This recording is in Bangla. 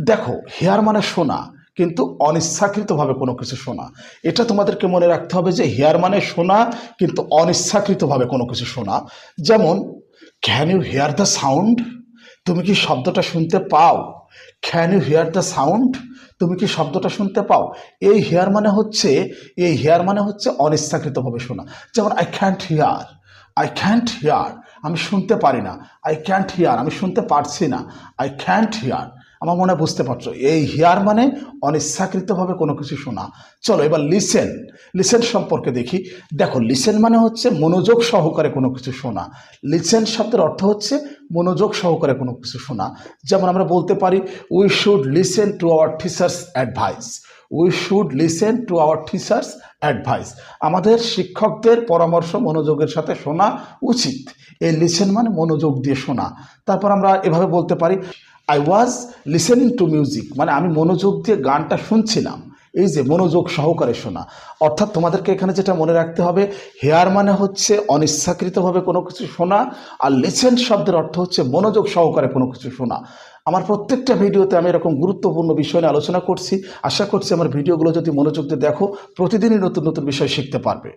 দেখো, হেয়ার মানে শোনা, কিন্তু অনিচ্ছাকৃতভাবে কোনো কিছু শোনা। এটা তোমাদেরকে মনে রাখতে হবে যে হেয়ার মানে শোনা, কিন্তু অনিচ্ছাকৃতভাবে কোনো কিছু শোনা। যেমন, can you hear the sound? তুমি কি শব্দটা শুনতে পাও? Can you hear the sound? তুমি কি শব্দটা শুনতে পাও? এই হেয়ার মানে হচ্ছে অনিচ্ছাকৃতভাবে শোনা। যেমন, I can't here. I can't here, আমি শুনতে পারি না। আই ক্যান্ট হিয়ার, আমি শুনতে পারছি না। আই ক্যান্ট হিয়ার, আমার মনে হয় বুঝতে পারছো। এই হিয়ার মানে অনিচ্ছাকৃতভাবে কোনো কিছু শোনা। চলো এবার লিসেন। লিসেন সম্পর্কে দেখি। দেখো, লিসেন মানে হচ্ছে মনোযোগ সহকারে কোনো কিছু শোনা। লিসেন শব্দের অর্থ হচ্ছে মনোযোগ সহকারে কোনো কিছু শোনা। যেমন আমরা বলতে পারি, we should listen to our teachers advice. We should listen to our teachers advice. আমাদের শিক্ষকদের পরামর্শ মনোযোগের সাথে শোনা উচিত। এই লিসেন মানে মনোযোগ দিয়ে শোনা। তারপর আমরা এভাবে বলতে পারি, I was listening to music, মানে আমি মনোযোগ দিয়ে গানটা শুনছিলাম। এই যে মনোযোগ সহকারে শোনা। অর্থাৎ তোমাদেরকে এখানে যেটা মনে রাখতে হবে, হেয়ার মানে হচ্ছে অনিচ্ছাকৃতভাবে কোনো কিছু শোনা, আর লিসেন শব্দের অর্থ হচ্ছে মনোযোগ সহকারে কোনো কিছু শোনা। আমার প্রত্যেকটা ভিডিওতে আমি এরকম গুরুত্বপূর্ণ বিষয় নিয়ে আলোচনা করছি। আশা করছি আমার ভিডিওগুলো যদি মনোযোগ দিয়ে দেখো, প্রতিদিনই নতুন নতুন বিষয় শিখতে পারবে।